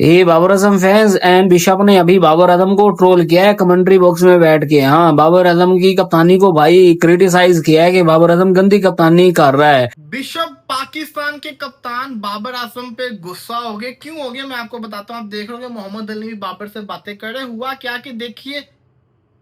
A Babar Azam fans and Bishop ने अभी बाबर आजम को ट्रोल किया है कमेंट्री बॉक्स में बैठ के। हाँ, बाबर आजम की कप्तानी को भाई क्रिटिसाइज किया है कि बाबर आजम गंदी कप्तानी कर रहा है। बिशप पाकिस्तान के कप्तान बाबर आजम पे गुस्सा हो गए। क्यों हो गए मैं आपको बताता हूँ। आप देख रहे हो मोहम्मद अली भी बाबर से बातें कर रहे। हुआ क्या कि देखिए,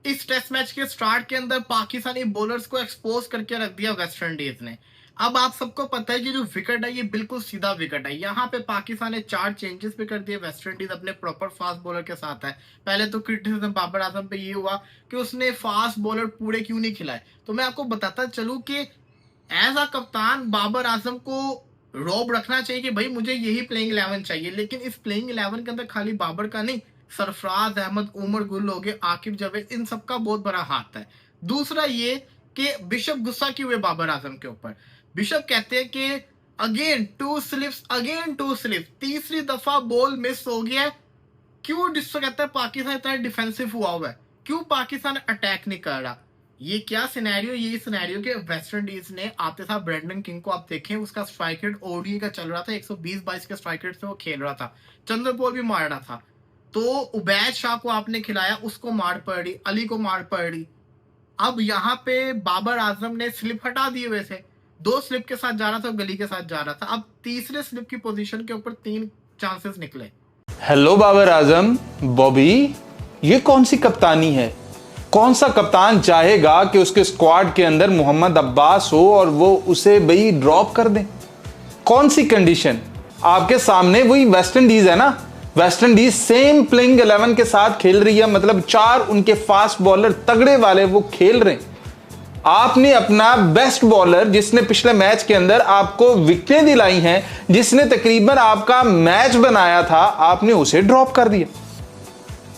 इस टेस्ट मैच के स्टार्ट के अंदर पाकिस्तानी बॉलर्स को एक्सपोज करके रख दिया वेस्ट इंडीज ने। अब आप सबको पता है कि जो विकेट है ये बिल्कुल सीधा विकेट है। यहाँ पे पाकिस्तान ने 4 चेंजेस भी कर दिए। वेस्ट इंडीज अपने प्रॉपर फास्ट बॉलर के साथ है। पहले तो क्रिटिसिज्म बाबर आजम पे ये हुआ कि उसने फास्ट बॉलर पूरे क्यों नहीं खिलाए। तो मैं आपको बताता चलूं कि एज अ कप्तान बाबर आजम को रोब रखना चाहिए कि भाई मुझे यही प्लेइंग 11 चाहिए। लेकिन इस प्लेइंग 11 के अंदर खाली बाबर का नहीं, सरफराज अहमद, उमर गुल हो गए, आकिब जावेद, इन सबका बहुत बड़ा हाथ है। दूसरा ये कि बिशप गुस्सा क्यों हुए बाबर आजम के ऊपर। बिशप कहते हैं कि अगेन टू स्लिप्स, तीसरी दफा बॉल मिस हो गया है। क्यों जिसको कहते हैं पाकिस्तान इतना डिफेंसिव हुआ है, क्यों पाकिस्तान अटैक नहीं कर रहा। ये क्या सिनेरियो, ये सिनेरियो के वेस्ट इंडीज ने आते साथ ब्रेंडन किंग को आप देखें, उसका स्ट्राइक रेट ओडीआई का चल रहा था, 120-22 के स्ट्राइक रेट से वो खेल रहा था, चंद्रपोल भी मार रहा था। तो उबैद शाह को आपने खिलाया, उसको मार पड़ रही, अली को मार पड़ रही। अब यहाँ पे बाबर आजम ने स्लिप हटा दिए हुए थे। 2 स्लिप के साथ जा रहा था, गली के साथ जा रहा था। अब तीसरे स्लिप की पोजीशन के ऊपर 3 चांसेस निकले। हेलो बाबर आजम, बॉबी, ये कौन सी कप्तानी है? कौन सा कप्तान चाहेगा कि उसके स्क्वाड के अंदर मोहम्मद अब्बास हो और वो उसे भाई ड्रॉप कर दें? कौन सी कंडीशन? आपके सामने वही वेस्ट इंडीज है ना। वेस्ट इंडीज सेम प्लेइंग 11 के साथ खेल रही है, मतलब 4 उनके फास्ट बॉलर तगड़े वाले वो खेल रहे हैं। आपने अपना बेस्ट बॉलर, जिसने पिछले मैच के अंदर आपको विकेटें दिलाई हैं, जिसने तकरीबन आपका मैच बनाया था, आपने उसे ड्रॉप कर दिया।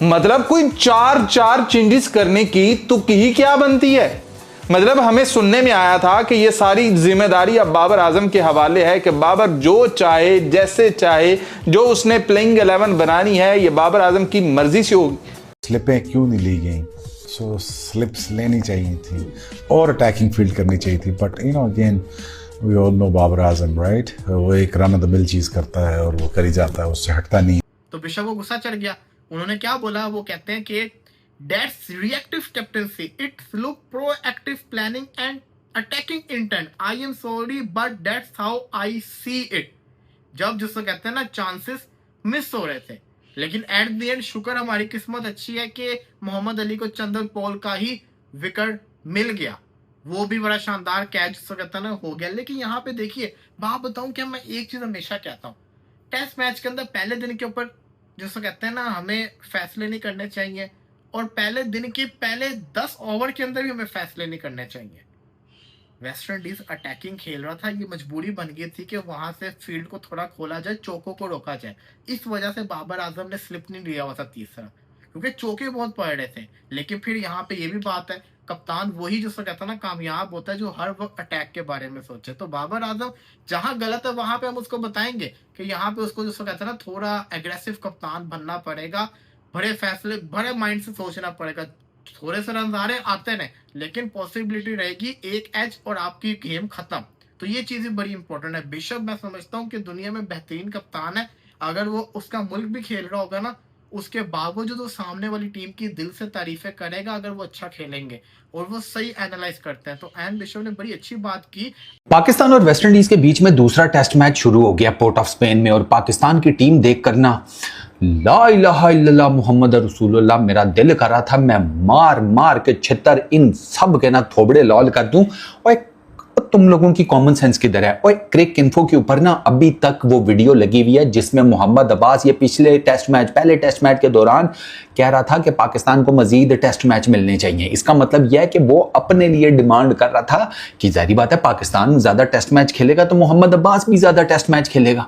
मतलब कोई 4 चेंजेस करने की तुक ही क्या बनती है। मतलब हमें सुनने में आया था कि ये सारी जिम्मेदारी अब बाबर आजम के हवाले है कि बाबर जो चाहे, जैसे चाहे, जो उसने प्लेइंग 11 बनानी है, ये बाबर आजम की मर्जी से होगी। स्लिपें क्यों नहीं ली गई? सो स्लिप्स लेनी चाहिए थी और अटैकिंग फील्ड करनी चाहिए थी। But you know again we all know Babar Azam, right? वो एक रन ऑफ द मिल चीज करता है और वो कर ही जाता है, उससे हटता नहीं। तो बिशप को गुस्सा चढ़ गया। उन्होंने क्या बोला, वो कहते हैं कि that's reactive captaincy, it's look proactive planning and attacking intent, I am sorry but that's how I see it. जब जिसको कहते हैं ना चांसेस मिस हो रहे थे, लेकिन एट द एंड शुक्र हमारी किस्मत अच्छी है कि मोहम्मद अली को चंदन पॉल का ही विकेट मिल गया। वो भी बड़ा शानदार कैच जिसको कहता है ना हो गया। लेकिन यहाँ पे देखिए, बात बताऊं क्या, मैं एक चीज हमेशा कहता हूँ, टेस्ट मैच के अंदर पहले दिन के ऊपर जिसको कहते हैं ना हमें फैसले नहीं करने चाहिए, और पहले दिन के पहले 10 ओवर के अंदर भी हमें फैसले नहीं करने चाहिए। वेस्ट इंडीज अटैकिंग खेल रहा था, ये मजबूरी बन गई थी कि वहां से फील्ड को थोड़ा खोला जाए, चौकों को रोका जाए। इस वजह से बाबर आजम ने स्लिप नहीं लिया हुआ था तीसरा, क्योंकि चौके बहुत पड़ रहे थे। लेकिन फिर यहाँ पे ये भी बात है, कप्तान वही जिसको कहता है ना कामयाब होता है जो हर वक्त अटैक के बारे में सोचे। तो बाबर आजम जहां गलत है वहां पे हम उसको बताएंगे कि यहाँ पे उसको जिसको कहता है ना थोड़ा एग्रेसिव कप्तान बनना पड़ेगा, बड़े फैसले, बड़े माइंड से सोचना पड़ेगा। थोड़े से रन आ रहे आते नहीं, लेकिन पॉसिबिलिटी रहेगी 1 एच और आपकी गेम खत्म। तो ये चीजें बड़ी इंपॉर्टेंट है। बिशप मैं समझता हूँ कि दुनिया में बेहतरीन कप्तान है। अगर वो उसका मुल्क भी खेल रहा होगा ना, उसके बावजूद वो सामने वाली टीम की दिल से तारीफें करेगा अगर वो अच्छा खेलेंगे और वो सही एनालाइज करते हैं। तो एन बिशप ने बड़ी अच्छी बात की। पाकिस्तान और वेस्ट इंडीज के बीच में दूसरा टेस्ट मैच शुरू हो गया पोर्ट ऑफ स्पेन में, और पाकिस्तान की टीम देख कर ना ला इलाहा इल्लल्लाह मुहम्मद रसूलुल्लाह, मेरा दिल कर रहा था मैं मार मार के छितर इन सब के ना थोबड़े लाल कर दूं। और तुम लोगों की कॉमन सेंस किधर है? और क्रिक इन्फो के ऊपर ना अभी तक वो वीडियो लगी हुई है जिसमें मोहम्मद अब्बास ये पहले टेस्ट मैच के दौरान कह रहा था कि पाकिस्तान को मजीद टेस्ट मैच मिलने चाहिए। इसका मतलब यह है कि वो अपने लिए डिमांड कर रहा था कि जाहिर बात है पाकिस्तान ज्यादा टेस्ट मैच खेलेगा तो मोहम्मद अब्बास भी ज्यादा टेस्ट मैच खेलेगा।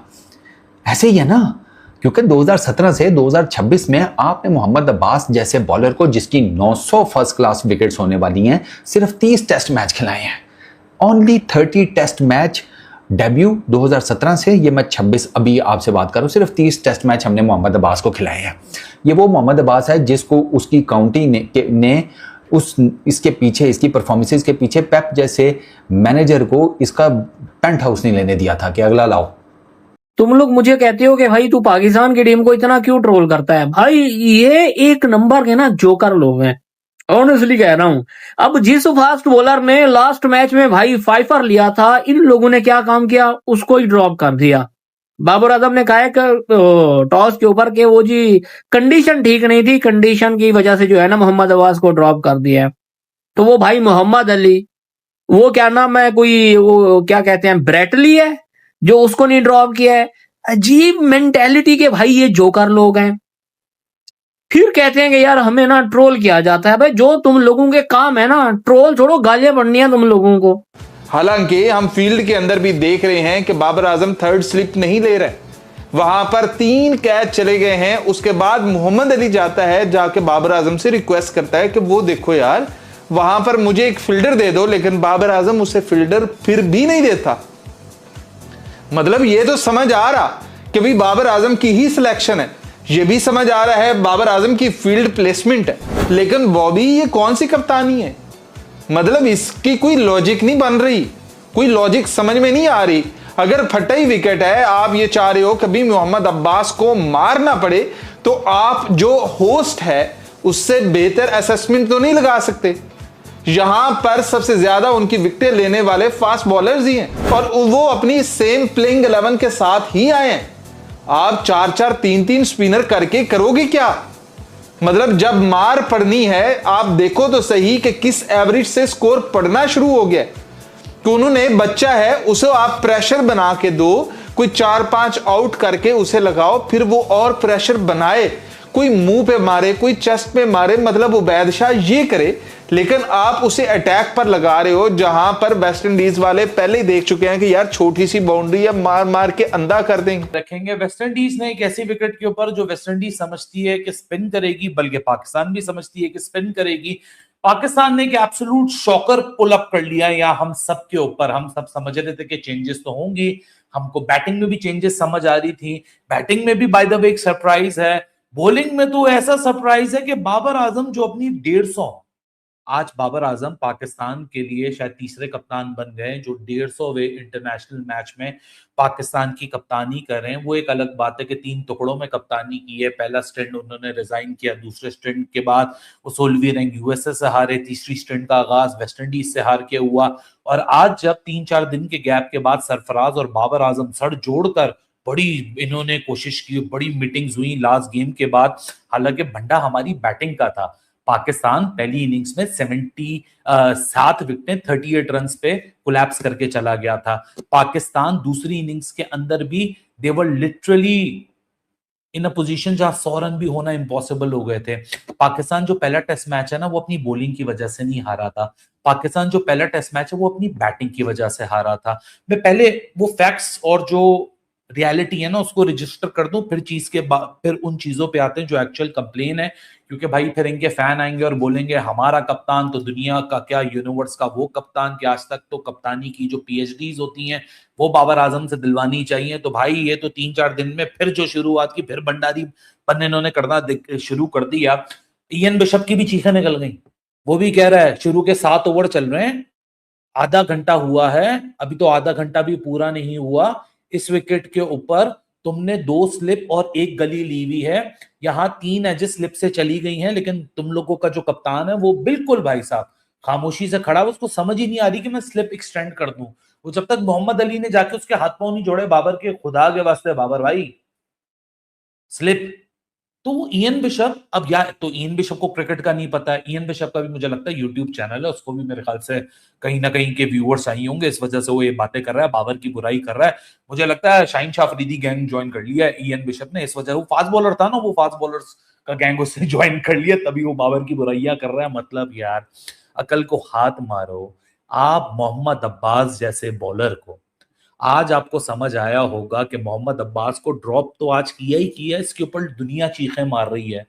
ऐसे ही है ना, क्योंकि 2017 से 2026 में आपने मोहम्मद अब्बास जैसे बॉलर को, जिसकी 900 फर्स्ट क्लास विकेट्स होने वाली हैं, सिर्फ 30 टेस्ट मैच खिलाए हैं। ओनली 30 टेस्ट मैच डेब्यू 2017 से, ये मैं 26 अभी आपसे बात कर रहा हूँ, सिर्फ 30 टेस्ट मैच हमने मोहम्मद अब्बास को खिलाए हैं। ये वो मोहम्मद अब्बास है जिसको उसकी काउंटी ने इसके पीछे, इसकी परफॉर्मेंसेस के पीछे पेप जैसे मैनेजर को इसका पेंट हाउस नहीं लेने दिया था कि अगला लाओ। तुम लोग मुझे कहते हो कि भाई तू पाकिस्तान की टीम को इतना क्यों ट्रोल करता है। भाई ये एक नंबर के ना जोकर लोग हैं, ऑनेस्टली कह रहा हूं। अब जिस फास्ट बॉलर ने लास्ट मैच में भाई फाइफर लिया था, इन लोगों ने क्या काम किया, उसको ही ड्रॉप कर दिया। बाबर आजम ने कहा है कि टॉस के ऊपर के वो जी कंडीशन ठीक नहीं थी, कंडीशन की वजह से जो है ना मोहम्मद अब्बास को ड्रॉप कर दिया है। तो वो भाई मोहम्मद अली, वो क्या नाम है, कोई वो क्या कहते हैं, ब्रेटली है, जो उसको नहीं ड्रॉप किया है। अजीब मेंटेलिटी के भाई ये जोकर लोग हैं। फिर कहते हैं कि यार हमें ना ट्रोल किया जाता है। भाई जो तुम लोगों के काम है ना, ट्रोल छोड़ो, गालियां पड़नी है तुम लोगों को। हालांकि हम फील्ड के अंदर भी देख रहे हैं कि बाबर आजम थर्ड स्लिप नहीं ले रहे, वहां पर 3 कैच चले गए हैं। उसके बाद मोहम्मद अली जाता है, जाके बाबर आजम से रिक्वेस्ट करता है कि वो देखो यार वहां पर मुझे एक फील्डर दे दो, लेकिन बाबर आजम उसे फील्डर फिर भी नहीं देता। मतलब ये तो समझ आ रहा कि भाई बाबर आजम की ही सिलेक्शन है, ये भी समझ आ रहा है बाबर आजम की फील्ड प्लेसमेंट है, लेकिन बॉबी ये कौन सी कप्तानी है। मतलब इसकी कोई लॉजिक नहीं बन रही, कोई लॉजिक समझ में नहीं आ रही। अगर फटा ही विकेट है, आप ये चाह रहे हो कभी मोहम्मद अब्बास को मारना पड़े, तो आप जो होस्ट है उससे बेहतर असेसमेंट तो नहीं लगा सकते। यहां पर सबसे ज्यादा उनकी विकेटें लेने वाले फास्ट बॉलर्स ही हैं, और वो अपनी सेम प्लेइंग 11 के साथ ही आए हैं। आप 4-4 3-3 स्पिनर करके करोगे क्या। मतलब जब मार पड़नी है, आप देखो तो सही कि किस एवरेज से स्कोर पड़ना शुरू हो गया। कि उन्होंने बच्चा है उसे आप प्रेशर बना के दो, कोई 4-5 आउट करके उसे लगाओ, फिर वो और प्रेशर बनाए, कोई मुंह पे मारे, कोई चेस्ट पे मारे, मतलब उबैद शाह ये करे। लेकिन आप उसे अटैक पर लगा रहे हो, जहां पर वेस्ट इंडीज वाले पहले ही देख चुके हैं कि यार छोटी सी बाउंड्री है, मार मार के अंधा कर देंगे। रखेंगे। वेस्ट इंडीज ने एक ऐसी विकेट के ऊपर जो वेस्ट इंडीज समझती है कि स्पिन करेगी, बल्कि पाकिस्तान भी समझती है कि स्पिन करेगी। पाकिस्तान ने एक एब्सोल्यूट शॉकर पुल अप कर लिया या हम सब के ऊपर। हम सब समझ रहे थे कि चेंजेस तो होंगी, हमको बैटिंग में भी चेंजेस समझ आ रही थी, बैटिंग में भी बाय द वे एक सरप्राइज है, बॉलिंग में तो ऐसा सरप्राइज है कि बाबर आजम जो अपनी 150, आज बाबर आजम पाकिस्तान के लिए शायद तीसरे कप्तान बन गए जो 150वें इंटरनेशनल मैच में पाकिस्तान की कप्तानी कर रहे हैं। वो एक अलग बात है कि 3 टुकड़ों में कप्तानी की है। पहला स्टंट उन्होंने रिजाइन किया, दूसरे स्टंट के बाद वो 16वीं रैंक यूएसए से हारे, तीसरी स्टंट का आगाज वेस्ट इंडीज से हार के हुआ, और आज जब 3-4 दिन के गैप के बाद सरफराज और बाबर आजम सर जोड़कर बड़ी इन्होंने कोशिश की, बड़ी मीटिंग्स हुई लास्ट गेम के बाद। हालांकि भंडा हमारी बैटिंग का था। पाकिस्तान पहली इनिंग्स में 7 विकेटें 38 रन पे कोलैप्स करके चला गया था। पाकिस्तान दूसरी इनिंग्स के अंदर भी दे were literally in a position जहां 100 रन भी होना इम्पॉसिबल हो गए थे। पाकिस्तान जो पहला टेस्ट मैच है ना, वो अपनी बॉलिंग की वजह से नहीं हारा था। पाकिस्तान जो पहला टेस्ट मैच है वो अपनी बैटिंग की वजह से हारा था। मैं पहले वो फैक्ट्स और जो रियलिटी है ना उसको रजिस्टर कर दूं, फिर उन चीजों पे आते हैं जो एक्चुअल कंप्लेन है। क्योंकि भाई फिर इनके फैन आएंगे और बोलेंगे हमारा कप्तान तो दुनिया का क्या, यूनिवर्स का वो कप्तान कि आज तक तो कप्तानी की जो पीएचडीज होती हैं वो बाबर आजम से दिलवानी चाहिए। तो भाई ये तो 3-4 दिन में फिर जो शुरुआत की, फिर भंडारी पन्ने इन्होंने करना शुरू कर दिया। इयन बिशप की भी चीखें निकल गई। वो भी कह रहा है शुरू के 7 ओवर चल रहे हैं, आधा घंटा हुआ है, अभी तो आधा घंटा भी पूरा नहीं हुआ, इस विकेट के ऊपर तुमने 2 स्लिप और 1 गली ली हुई है, यहां 3 एजेस स्लिप से चली गई हैं, लेकिन तुम लोगों का जो कप्तान है वो बिल्कुल भाई साहब खामोशी से खड़ा, उसको समझ ही नहीं आ रही कि मैं स्लिप एक्सटेंड कर दूं। वो जब तक मोहम्मद अली ने जाके उसके हाथ पांव नहीं जोड़े बाबर के, खुदा के वास्ते बाबर भाई स्लिप। तो इयन बिशप, अब यार तो इयन बिशप को क्रिकेट का नहीं पता है। इयन बिशप का भी मुझे लगता है यूट्यूब चैनल है, उसको भी मेरे ख्याल से कहीं ना कहीं के व्यूअर्स आई होंगे, इस वजह से वो ये बातें कर रहा है, बाबर की बुराई कर रहा है। मुझे लगता है शाहीन शाह अफरीदी गैंग ज्वाइन कर लिया है इयन बिशप ने, इस वजह, वो फास्ट बॉलर था ना, वो फास्ट बॉलर्स का गैंग उसने ज्वाइन कर लिया, तभी वो बाबर की बुराइयां कर रहा है। मतलब यार अकल को हाथ मारो। आप मोहम्मद अब्बास जैसे बॉलर को, आज आपको समझ आया होगा कि मोहम्मद अब्बास को ड्रॉप तो आज किया ही किया, इसके ऊपर दुनिया चीखें मार रही है।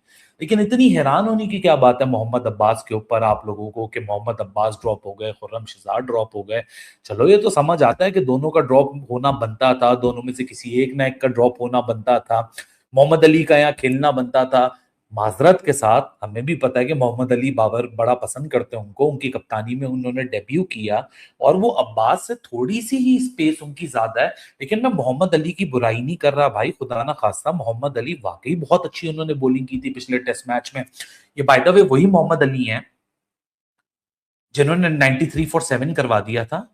लेकिन इतनी हैरान होने की क्या बात है मोहम्मद अब्बास के ऊपर आप लोगों को कि मोहम्मद अब्बास ड्रॉप हो गए, खुर्रम शहजाद ड्रॉप हो गए। चलो ये तो समझ आता है कि दोनों का ड्रॉप होना बनता था, दोनों में से किसी एक ना एक का ड्रॉप होना बनता था। मोहम्मद अली का यहाँ खेलना बनता था, माजरत के साथ हमें भी पता है कि मोहम्मद अली बाबर बड़ा पसंद करते हैं उनको, उनकी कप्तानी में उन्होंने डेब्यू किया और वो अब्बास से थोड़ी सी ही स्पेस उनकी ज्यादा है। लेकिन मैं मोहम्मद अली की बुराई नहीं कर रहा भाई, खुदा ना खास्ता, मोहम्मद अली वाकई बहुत अच्छी उन्होंने बॉलिंग की थी पिछले टेस्ट मैच में। ये बाय द वे वही मोहम्मद अली हैं जिन्होंने 93 फॉर 7 करवा दिया था